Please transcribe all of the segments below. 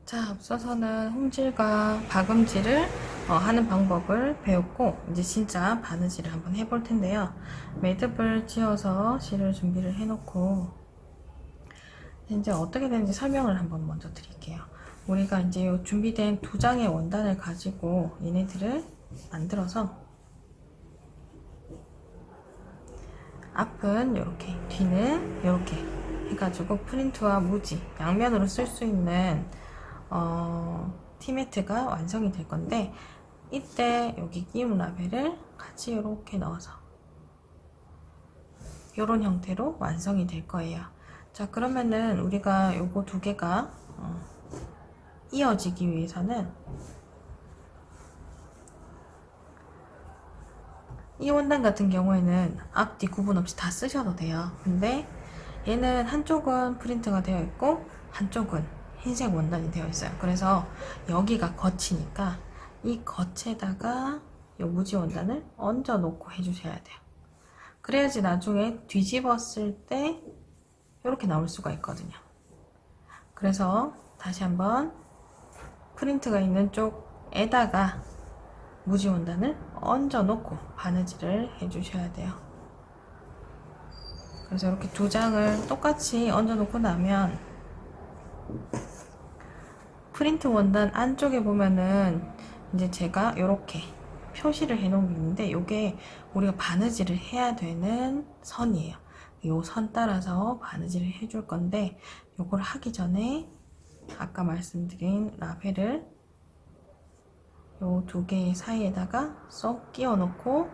자, 앞서서는 홈질과 박음질을 하는 방법을 배웠고, 이제 진짜 바느질을 한번 해볼 텐데요. 매듭을 지어서 실을 준비를 해놓고, 이제 어떻게 되는지 설명을 한번 먼저 드릴게요. 우리가 이제 요 준비된 두 장의 원단을 가지고 얘네들을 만들어서, 앞은 이렇게, 뒤는 이렇게 해가지고 프린트와 무지, 양면으로 쓸 수 있는 티매트가 완성이 될 건데, 이때 여기 끼움 라벨을 같이 이렇게 넣어서 이런 형태로 완성이 될 거예요. 자, 그러면은 우리가 요거 두 개가 이어지기 위해서는 이 원단 같은 경우에는 앞뒤 구분 없이 다 쓰셔도 돼요. 근데 얘는 한쪽은 프린트가 되어 있고 한쪽은 흰색 원단이 되어 있어요. 그래서 여기가 겉이니까 이 겉에다가 요 무지 원단을 얹어 놓고 해주셔야 돼요. 그래야지 나중에 뒤집었을 때 이렇게 나올 수가 있거든요. 그래서 다시 한번 프린트가 있는 쪽에다가 무지 원단을 얹어 놓고 바느질을 해주셔야 돼요. 그래서 이렇게 두 장을 똑같이 얹어 놓고 나면 프린트 원단 안쪽에 보면은 이제 제가 이렇게 표시를 해 놓은 게 있는데, 이게 우리가 바느질을 해야 되는 선이에요. 이 선 따라서 바느질을 해줄 건데, 요걸 하기 전에 아까 말씀드린 라벨을 요 두 개의 사이에다가 쏙 끼워 놓고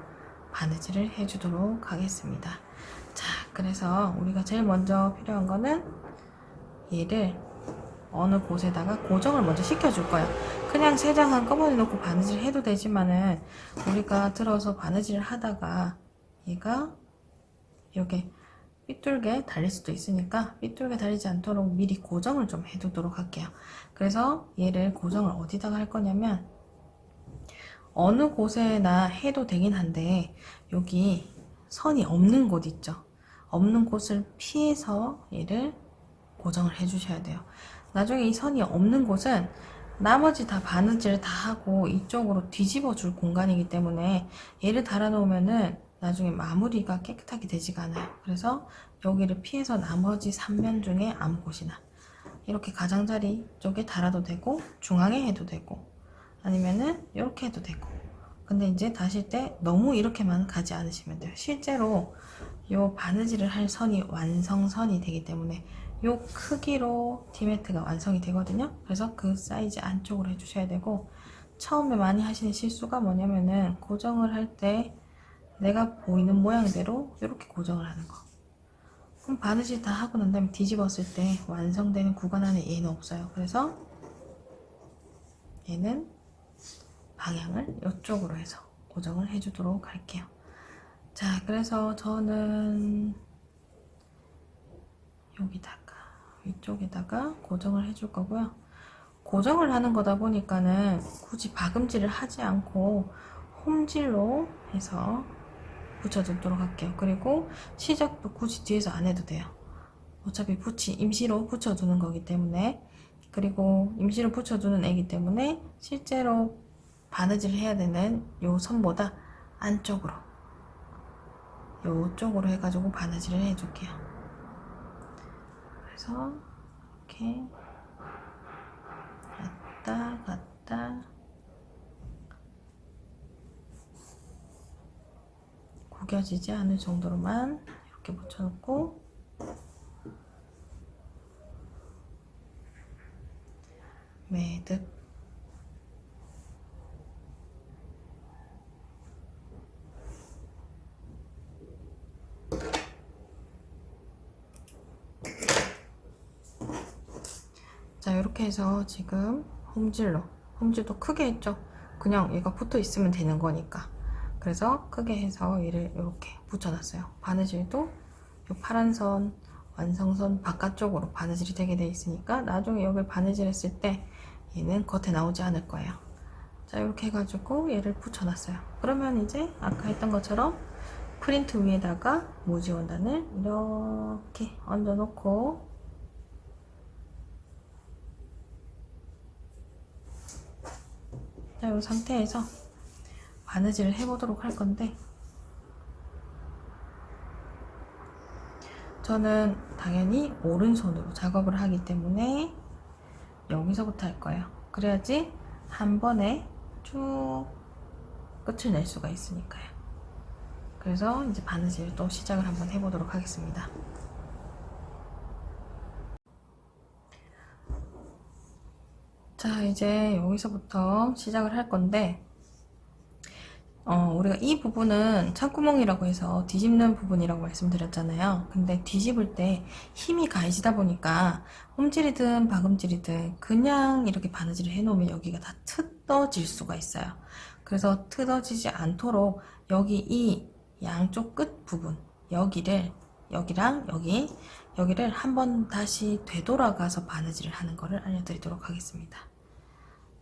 바느질을 해주도록 하겠습니다. 자, 그래서 우리가 제일 먼저 필요한 거는 얘를 어느 곳에다가 고정을 먼저 시켜줄 거예요. 그냥 세 장 한꺼번에 놓고 바느질 해도 되지만은, 우리가 들어서 바느질을 하다가 얘가 이렇게 삐뚤게 달릴 수도 있으니까 삐뚤게 달리지 않도록 미리 고정을 좀 해두도록 할게요. 그래서 얘를 고정을 어디다가 할 거냐면, 어느 곳에나 해도 되긴 한데 여기 선이 없는 곳 있죠. 없는 곳을 피해서 얘를 고정을 해주셔야 돼요. 나중에 이 선이 없는 곳은 나머지 다 바느질 다 하고 이쪽으로 뒤집어 줄 공간이기 때문에 얘를 달아 놓으면은 나중에 마무리가 깨끗하게 되지가 않아요. 그래서 여기를 피해서 나머지 3면 중에 아무 곳이나 이렇게 가장자리 쪽에 달아도 되고, 중앙에 해도 되고, 아니면은 이렇게 해도 되고. 근데 이제 다실 때 너무 이렇게만 가지 않으시면 돼요. 실제로 요 바느질을 할 선이 완성선이 되기 때문에 요 크기로 티매트가 완성이 되거든요. 그래서 그 사이즈 안쪽으로 해주셔야 되고, 처음에 많이 하시는 실수가 뭐냐면은 고정을 할 때 내가 보이는 모양대로 이렇게 고정을 하는 거. 그럼 바느질 다 하고 난 다음에 뒤집었을 때 완성되는 구간 안에 얘는 없어요. 그래서 얘는 방향을 이쪽으로 해서 고정을 해주도록 할게요. 자, 그래서 저는 여기다가 위쪽에다가 고정을 해줄 거고요. 고정을 하는 거다 보니까는 굳이 박음질을 하지 않고 홈질로 해서 붙여주도록 할게요. 그리고 시작도 굳이 뒤에서 안 해도 돼요. 어차피 임시로 붙여두는 거기 때문에. 그리고 임시로 붙여두는 애기 때문에 실제로 바느질을 해야 되는 요 선보다 안쪽으로, 요쪽으로 해가지고 바느질을 해줄게요. 그래서 이렇게 갔다 갔다 구겨지지 않을 정도로만 이렇게 붙여놓고, 매듭, 자, 이렇게 해서 지금 홈질도 크게 했죠. 그냥 얘가 붙어 있으면 되는 거니까. 그래서 크게 해서 얘를 이렇게 붙여놨어요. 바느질도 요 파란 선, 완성선 바깥쪽으로 바느질이 되게 돼 있으니까 나중에 여기 바느질 했을 때 얘는 겉에 나오지 않을 거예요. 자, 이렇게 해가지고 얘를 붙여놨어요. 그러면 이제 아까 했던 것처럼 프린트 위에다가 모지 원단을 이렇게 얹어 놓고 자, 이 상태에서 바느질을 해보도록 할 건데, 저는 당연히 오른손으로 작업을 하기 때문에 여기서부터 할 거예요. 그래야지 한 번에 쭉 끝을 낼 수가 있으니까요. 그래서 이제 바느질 또 시작을 한번 해보도록 하겠습니다. 자, 이제 여기서부터 시작을 할 건데, 우리가 이 부분은 창구멍이라고 해서 뒤집는 부분이라고 말씀드렸잖아요. 근데 뒤집을 때 힘이 가해지다 보니까 홈질이든 박음질이든 그냥 이렇게 바느질을 해놓으면 여기가 다 트어질 수가 있어요. 그래서 트어지지 않도록 여기 이 양쪽 끝 부분, 여기랑 여기를 한번 다시 되돌아가서 바느질을 하는 거를 알려드리도록 하겠습니다.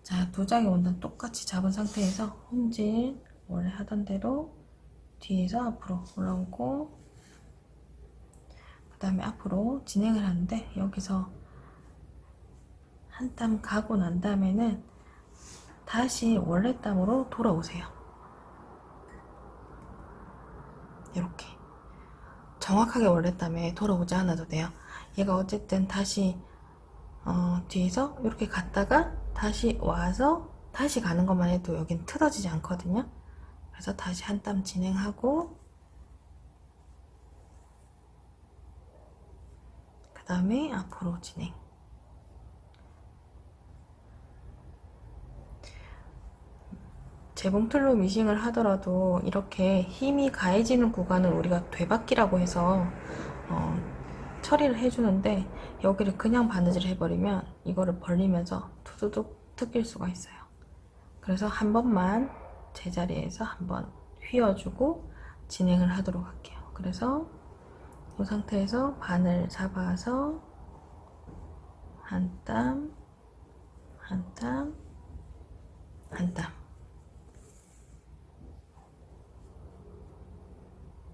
자, 두 장의 원단 똑같이 잡은 상태에서 홈질 원래 하던 대로 뒤에서 앞으로 올라오고, 그 다음에 앞으로 진행을 하는데, 여기서 한 땀 가고 난 다음에는 다시 원래 땀으로 돌아오세요. 이렇게 정확하게 원래 땀에 돌아오지 않아도 돼요. 얘가 어쨌든 다시 뒤에서 이렇게 갔다가 다시 와서 다시 가는 것만 해도 여긴 틀어지지 않거든요. 그래서 다시 한 땀 진행하고, 그 다음에 앞으로 진행. 재봉틀로 미싱을 하더라도 이렇게 힘이 가해지는 구간은 우리가 되바퀴라고 해서 처리를 해주는데, 여기를 그냥 바느질 해버리면 이거를 벌리면서 투두둑 뜯길 수가 있어요. 그래서 한 번만 제자리에서 한번 휘어주고 진행을 하도록 할게요. 그래서 이 상태에서 바늘 잡아서 한 땀, 한 땀, 한 땀,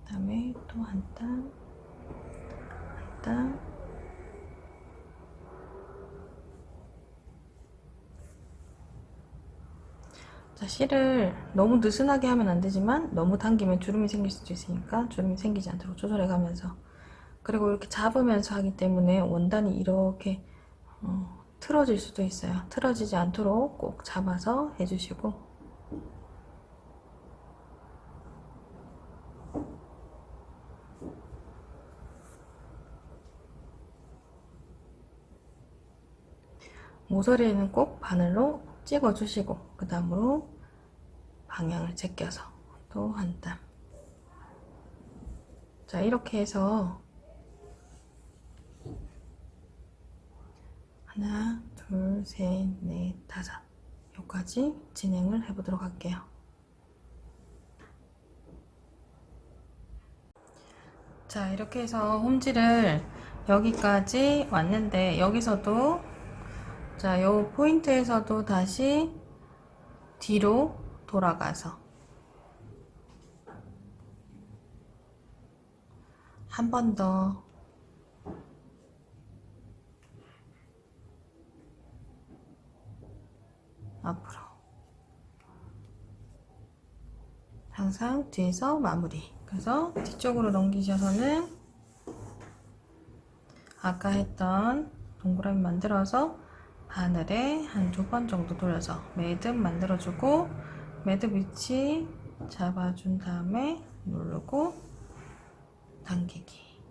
그 다음에 또 한 땀, 한 땀, 자, 실을 너무 느슨하게 하면 안 되지만 너무 당기면 주름이 생길 수도 있으니까 주름이 생기지 않도록 조절해 가면서, 그리고 이렇게 잡으면서 하기 때문에 원단이 이렇게 틀어질 수도 있어요. 틀어지지 않도록 꼭 잡아서 해주시고, 모서리에는 꼭 바늘로 찍어주시고, 그 다음으로 방향을 제껴서 또 한 땀. 자, 이렇게 해서 하나, 둘, 셋, 넷, 다섯, 여기까지 진행을 해보도록 할게요. 자, 이렇게 해서 홈질을 여기까지 왔는데, 여기서도 자, 요 포인트에서도 다시 뒤로 돌아가서 한 번 더 앞으로, 항상 뒤에서 마무리. 그래서 뒤쪽으로 넘기셔서는 아까 했던 동그라미 만들어서 바늘에 한 2번 정도 돌려서 매듭 만들어주고, 매듭 위치 잡아준 다음에 누르고 당기기.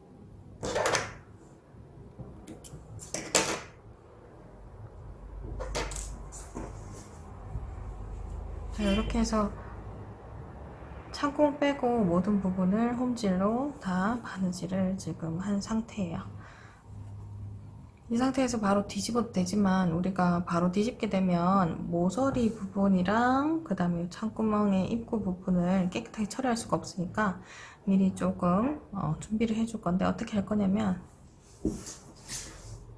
자, 이렇게 해서 창구멍 빼고 모든 부분을 홈질로 다 바느질을 지금 한 상태예요. 이 상태에서 바로 뒤집어도 되지만, 우리가 바로 뒤집게 되면 모서리 부분이랑 그 다음에 창구멍의 입구 부분을 깨끗하게 처리할 수가 없으니까 미리 조금 준비를 해줄 건데, 어떻게 할 거냐면,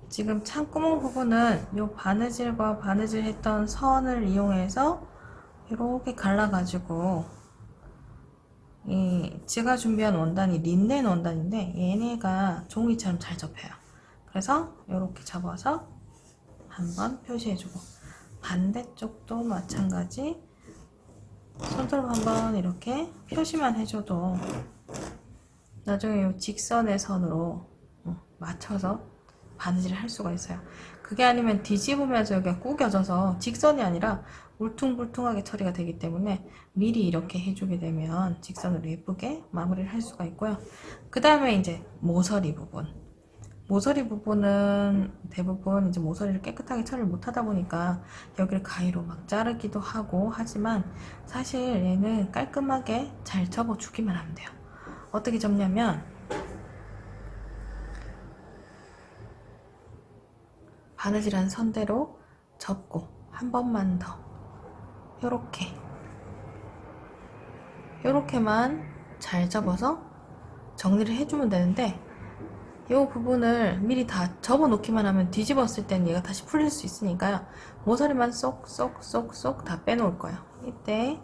지금 창구멍 부분은 이 바느질과 바느질 했던 선을 이용해서 이렇게 갈라가지고, 제가 준비한 원단이 린넨 원단인데 얘네가 종이처럼 잘 접혀요. 그래서 이렇게 접어서 한번 표시해주고, 반대쪽도 마찬가지 손톱 한번 이렇게 표시만 해줘도 나중에 이 직선의 선으로 맞춰서 바느질을 할 수가 있어요. 그게 아니면 뒤집으면서 여기가 구겨져서 직선이 아니라 울퉁불퉁하게 처리가 되기 때문에 미리 이렇게 해주게 되면 직선으로 예쁘게 마무리를 할 수가 있고요. 그 다음에 이제 모서리 부분. 모서리 부분은 대부분 이제 모서리를 깨끗하게 처리를 못하다 보니까 여기를 가위로 막 자르기도 하고 하지만 사실 얘는 깔끔하게 잘 접어주기만 하면 돼요. 어떻게 접냐면 바느질한 선대로 접고 한 번만 더 요렇게만 잘 접어서 정리를 해주면 되는데 이 부분을 미리 다 접어 놓기만 하면 뒤집었을 땐 얘가 다시 풀릴 수 있으니까요. 모서리만 쏙쏙쏙쏙 다 빼놓을 거예요. 이때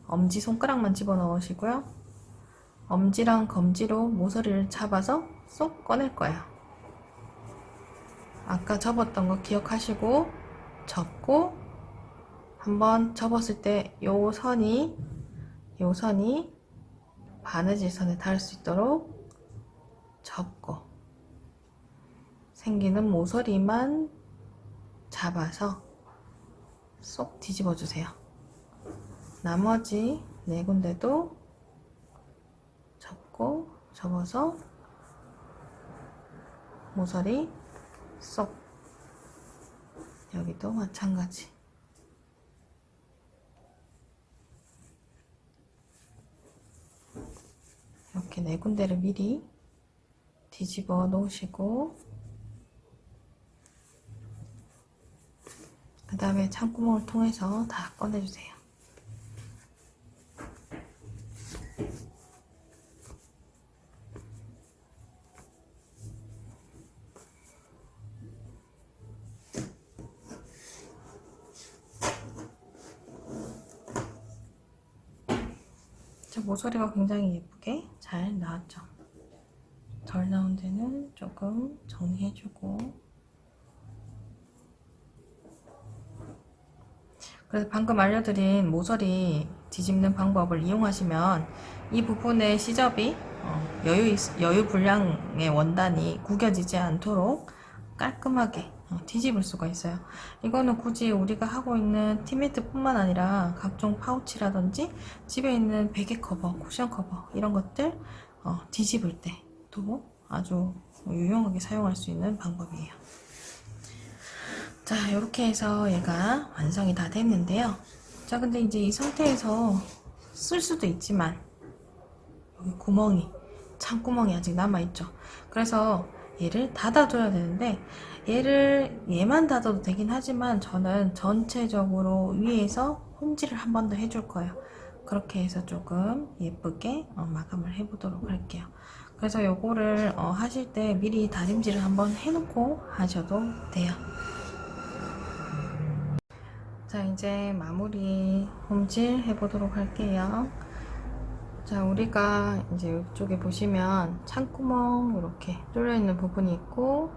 엄지손가락만 집어넣으시고요. 엄지랑 검지로 모서리를 잡아서 쏙 꺼낼 거예요. 아까 접었던 거 기억하시고 접고 한번 접었을 때 요 선이 바느질 선에 닿을 수 있도록 접고 생기는 모서리만 잡아서 쏙 뒤집어 주세요. 나머지 네 군데도 접어서 모서리 쏙. 여기도 마찬가지. 이렇게 네 군데를 미리 뒤집어 놓으시고 그 다음에 창구멍을 통해서 다 꺼내주세요. 모서리가 굉장히 예쁘게 잘 나왔죠. 덜 나온 데는 조금 정리해주고. 그래서 방금 알려드린 모서리 뒤집는 방법을 이용하시면 이 부분의 시접이 여유 분량의 원단이 구겨지지 않도록 깔끔하게 뒤집을 수가 있어요. 이거는 굳이 우리가 하고 있는 티매트 뿐만 아니라 각종 파우치라든지 집에 있는 베개 커버, 쿠션 커버 이런 것들 뒤집을 때도 아주 유용하게 사용할 수 있는 방법이에요. 자, 이렇게 해서 얘가 완성이 다 됐는데요. 자, 근데 이제 이 상태에서 쓸 수도 있지만 여기 창구멍이 아직 남아있죠. 그래서 얘를 닫아줘야 되는데 얘만 닫아도 되긴 하지만 저는 전체적으로 위에서 홈질을 한 번 더 해줄 거예요. 그렇게 해서 조금 예쁘게 마감을 해보도록 할게요. 그래서 요거를 하실 때 미리 다림질을 한번 해놓고 하셔도 돼요. 자, 이제 마무리 홈질 해보도록 할게요. 자, 우리가 이제 이쪽에 보시면 창구멍 이렇게 뚫려 있는 부분이 있고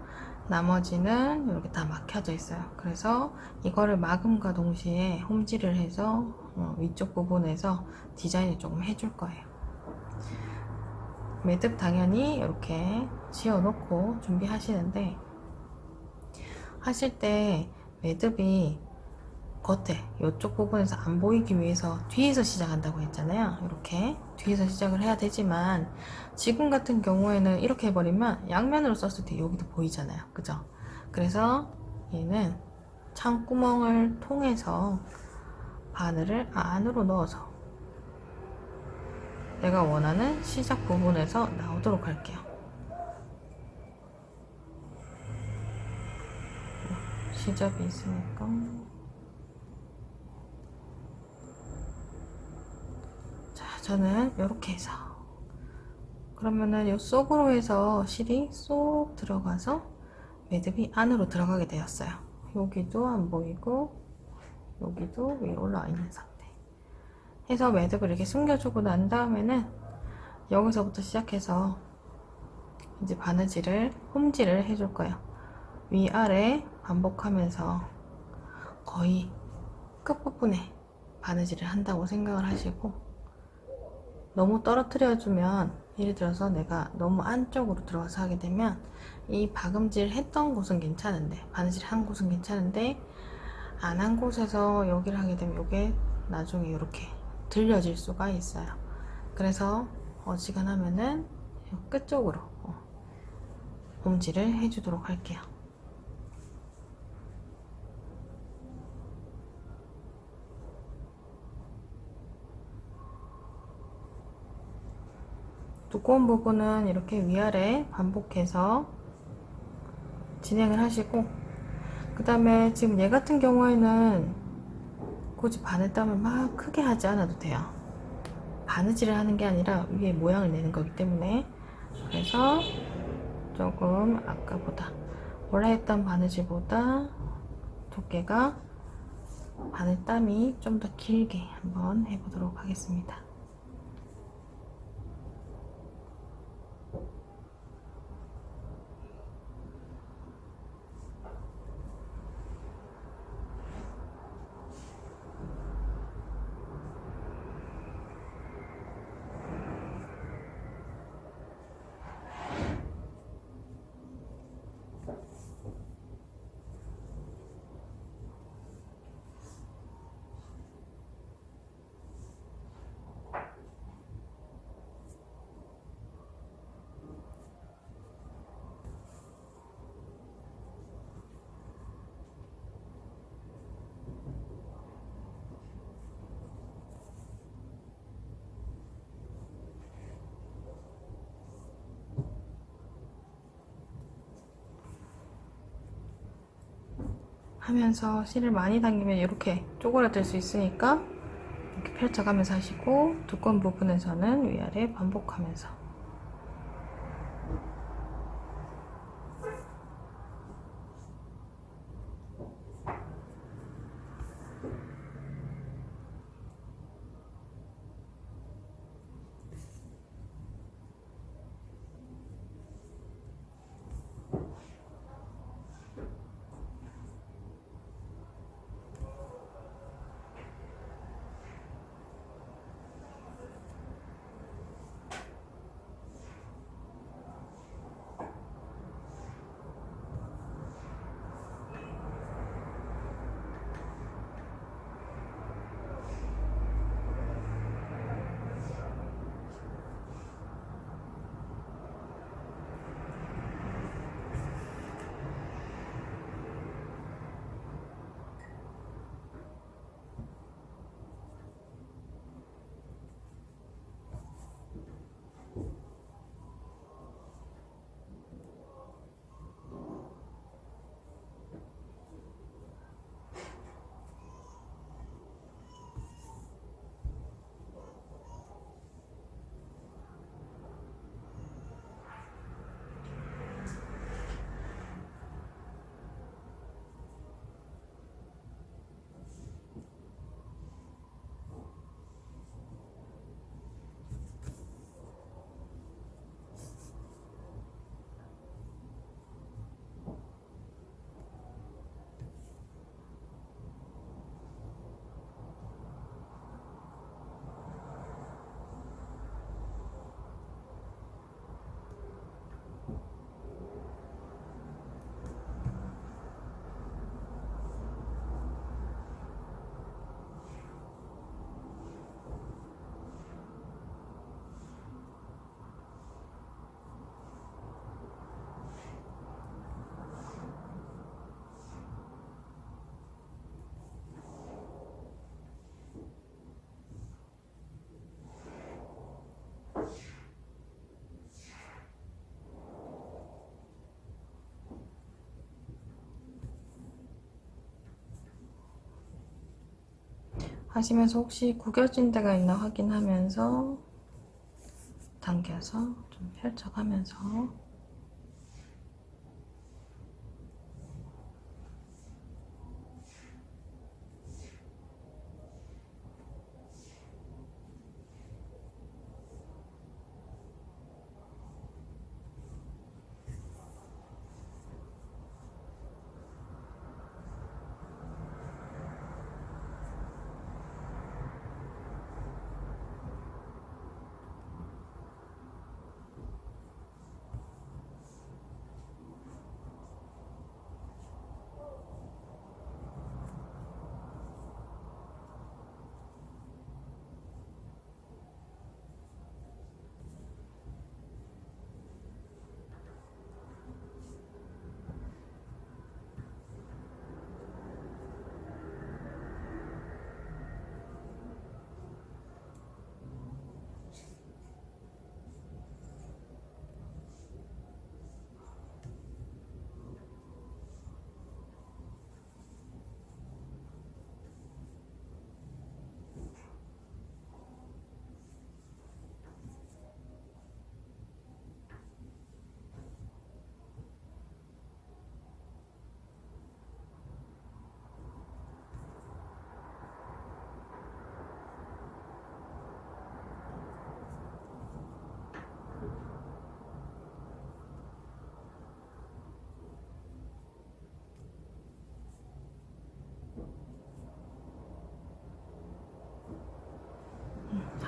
나머지는 이렇게 다 막혀져 있어요. 그래서 이거를 막음과 동시에 홈질을 해서 위쪽 부분에서 디자인을 조금 해줄 거예요. 매듭 당연히 이렇게 지어 놓고 준비하시는데 하실 때 매듭이 겉에 이쪽 부분에서 안 보이기 위해서 뒤에서 시작한다고 했잖아요. 이렇게 뒤에서 시작을 해야 되지만 지금 같은 경우에는 이렇게 해버리면 양면으로 썼을 때 여기도 보이잖아요. 그죠? 그래서 얘는 창구멍을 통해서 바늘을 안으로 넣어서 내가 원하는 시작 부분에서 나오도록 할게요. 시접이 있으니까 저는 이렇게 해서 그러면은 이 속으로 해서 실이 쏙 들어가서 매듭이 안으로 들어가게 되었어요. 여기도 안 보이고 여기도 위에 올라와 있는 상태 해서 매듭을 이렇게 숨겨주고 난 다음에는 여기서부터 시작해서 이제 바느질을 홈질을 해줄 거예요. 위아래 반복하면서 거의 끝부분에 바느질을 한다고 생각을 하시고, 너무 떨어뜨려주면, 예를 들어서 내가 너무 안쪽으로 들어가서 하게 되면 이 박음질 했던 곳은 괜찮은데, 바느질 한 곳은 괜찮은데 안 한 곳에서 여기를 하게 되면 이게 나중에 이렇게 들려질 수가 있어요. 그래서 어지간하면은 끝쪽으로 홈질을 해주도록 할게요. 두꺼운 부분은 이렇게 위아래 반복해서 진행을 하시고, 그 다음에 지금 얘 같은 경우에는 굳이 바늘땀을 막 크게 하지 않아도 돼요. 바느질을 하는 게 아니라 위에 모양을 내는 거기 때문에. 그래서 조금 아까보다, 원래 했던 바느질보다 두께가, 바늘땀이 좀 더 길게 한번 해보도록 하겠습니다. 하면서 실을 많이 당기면 이렇게 쪼그라들 수 있으니까 이렇게 펼쳐가면서 하시고, 두꺼운 부분에서는 위아래 반복하면서. 하시면서 혹시 구겨진 데가 있나 확인하면서 당겨서 좀 펼쳐가면서.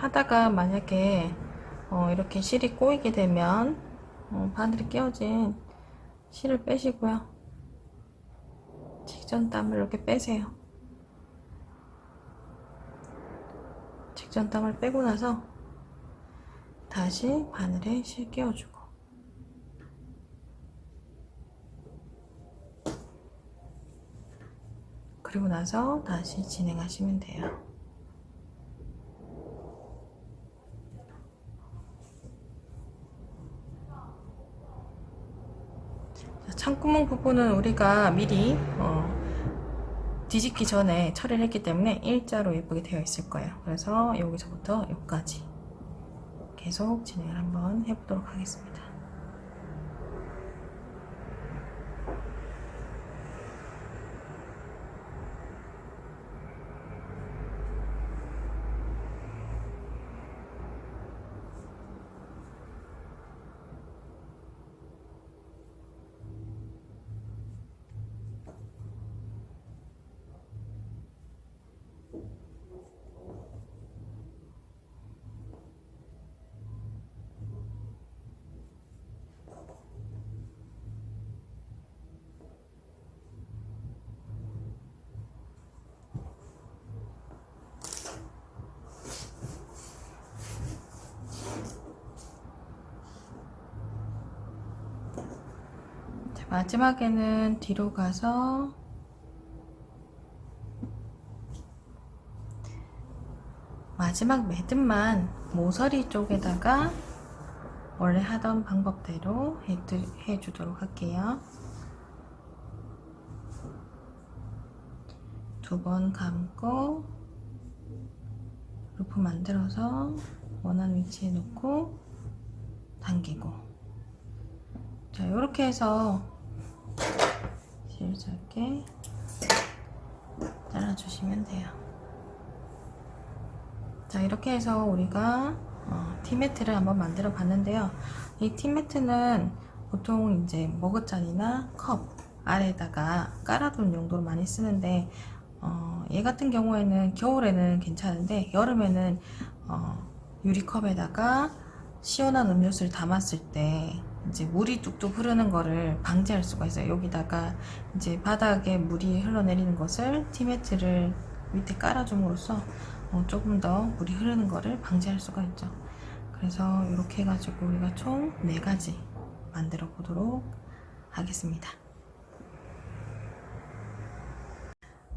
하다가 만약에 이렇게 실이 꼬이게 되면 바늘이 끼워진 실을 빼시고요. 직전땀을 이렇게 빼세요. 직전땀을 빼고 나서 다시 바늘에 실 끼워주고, 그리고 나서 다시 진행하시면 돼요. 창구멍 부분은 우리가 미리 뒤집기 전에 처리를 했기 때문에 일자로 예쁘게 되어 있을 거예요. 그래서 여기서부터 여기까지 계속 진행을 한번 해보도록 하겠습니다. 마지막에는 뒤로 가서 마지막 매듭만 모서리 쪽에다가 원래 하던 방법대로 해주도록 할게요. 2번 감고 루프 만들어서 원하는 위치에 놓고 당기고, 자, 이렇게 해서 실 짧게 잘라주시면 돼요. 자, 이렇게 해서 우리가 티매트를 한번 만들어 봤는데요. 이 티매트는 보통 이제 머그잔이나 컵 아래에다가 깔아두는 용도로 많이 쓰는데, 얘 같은 경우에는 겨울에는 괜찮은데 여름에는 유리컵에다가 시원한 음료수를 담았을 때 이제 물이 뚝뚝 흐르는 거를 방지할 수가 있어요. 여기다가 이제 바닥에 물이 흘러내리는 것을 티매트를 밑에 깔아줌으로써 조금 더 물이 흐르는 거를 방지할 수가 있죠. 그래서 이렇게 해가지고 우리가 총 4가지 만들어 보도록 하겠습니다.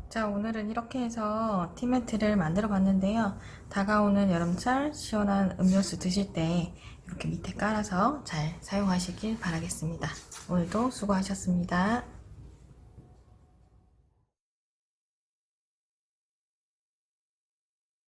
자, 오늘은 이렇게 해서 티매트를 만들어 봤는데요. 다가오는 여름철 시원한 음료수 드실 때 이렇게 밑에 깔아서 잘 사용하시길 바라겠습니다. 오늘도 수고하셨습니다.